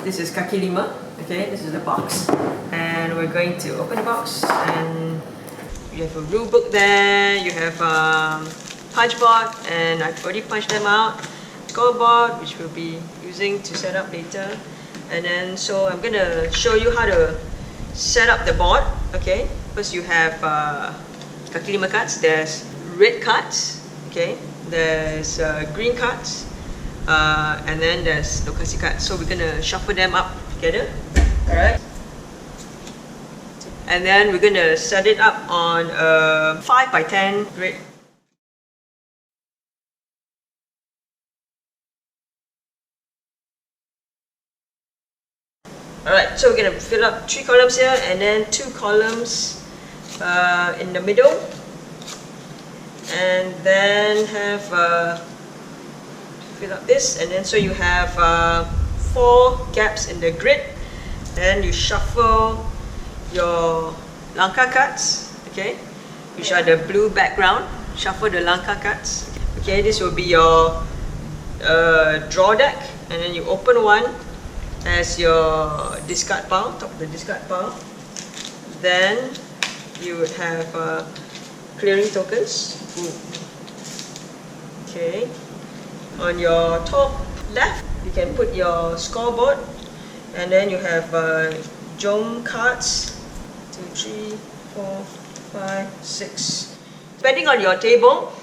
This is Kaki Lima. Okay, this is the box, and we're going to open the box, and you have a rulebook there. You have punch board, and I've already punched them out. Scoreboard, which we'll be using to set up later, and then so I'm gonna show you how to set up the board. Okay, first you have Kaki Lima cards. There's red cards. Okay, there's green cards. And then there's lokasi cards. So we're gonna shuffle them up together. Alright. And then we're gonna set it up on a 5x10 grid. Alright, so we're gonna fill up 3 columns here and then 2 columns in the middle. And then have fill up this, and then so you have 4 gaps in the grid. Then you shuffle your Langka cards, okay, which are the blue background. Shuffle the Langka cards. Okay, this will be your draw deck, and then you open one as your discard pile, top of the discard pile. Then you would have clearing tokens. Okay. On your top left, you can put your scoreboard, and then you have Jom cards, 2, 3, 4, 5, 6. Depending on your table,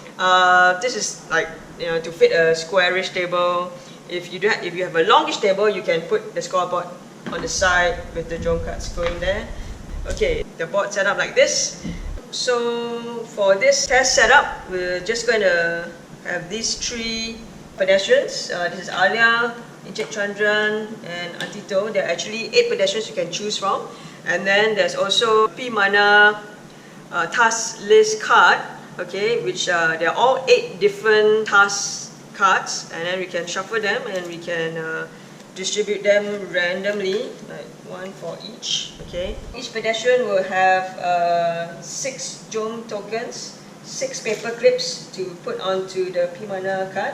this is like to fit a squarish table. If you have a longish table, you can put the scoreboard on the side with the Jom cards going there. Okay, the board set up like this. So for this test setup, we're just going to have these 3 pedestrians. This is Alia, Encik Chandran, and Antito. There are actually 8 pedestrians you can choose from. And then there's also P Mana task list card, okay, which they're all 8 different task cards, and then we can shuffle them and we can distribute them randomly, like 1 for each. Okay. Each pedestrian will have 6 Jom tokens, 6 paper clips to put onto the P Mana card.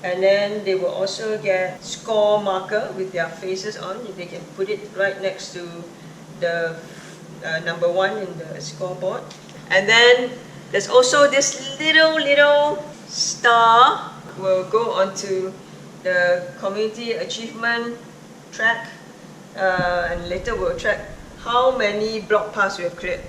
And then they will also get score marker with their faces on. They can put it right next to the number 1 in the scoreboard. And then there's also this little star will go onto the community achievement track, and later we'll track how many block paths we have cleared.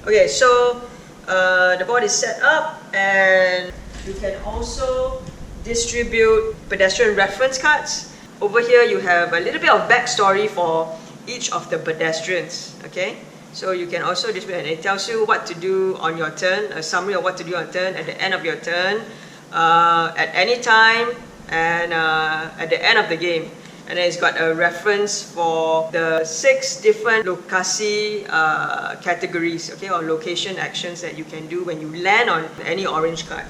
Okay, so the board is set up, and you can also distribute pedestrian reference cards. Over here you have a little bit of backstory for each of the pedestrians. Okay, so you can also distribute, and it tells you what to do on your turn, a summary of what to do on turn, at the end of your turn, at any time, and at the end of the game. And then it's got a reference for the 6 different lokasi categories, okay, or location actions that you can do when you land on any orange card.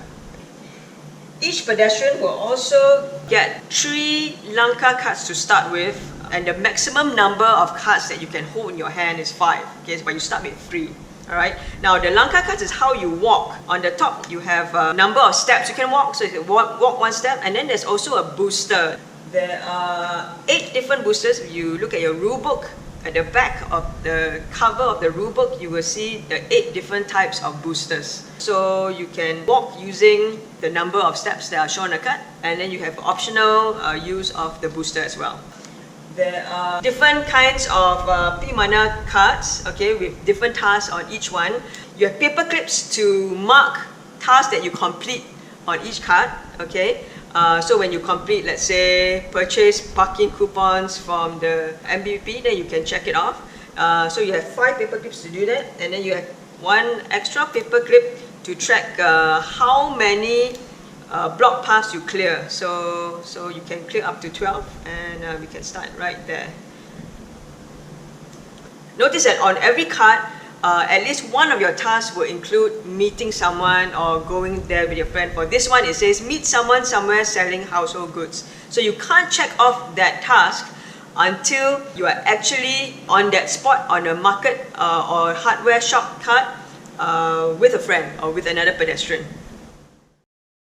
Each pedestrian will also get 3 Langka cards to start with, and the maximum number of cards that you can hold in your hand is 5. Okay, but you start with 3. Alright. Now the Langka cards is how you walk. On the top you have a number of steps you can walk, so you can walk 1 step, and then there's also a booster. There are 8 different boosters. If you look at your rulebook, at the back of the cover of the rulebook, you will see the 8 different types of boosters. So you can walk using the number of steps that are shown on the card, and then you have optional use of the booster as well. There are different kinds of P Mana cards, okay, with different tasks on each one. You have paper clips to mark tasks that you complete on each card, okay. So when you complete, let's say, purchase parking coupons from the MVP, then you can check it off. So you have 5 paper clips to do that, and then you have 1 extra paper clip to track how many block paths you clear. So you can clear up to 12, and we can start right there. Notice that on every card, at least one of your tasks will include meeting someone or going there with your friend. For this one, it says meet someone somewhere selling household goods. So you can't check off that task until you are actually on that spot on a market or hardware shop card with a friend or with another pedestrian.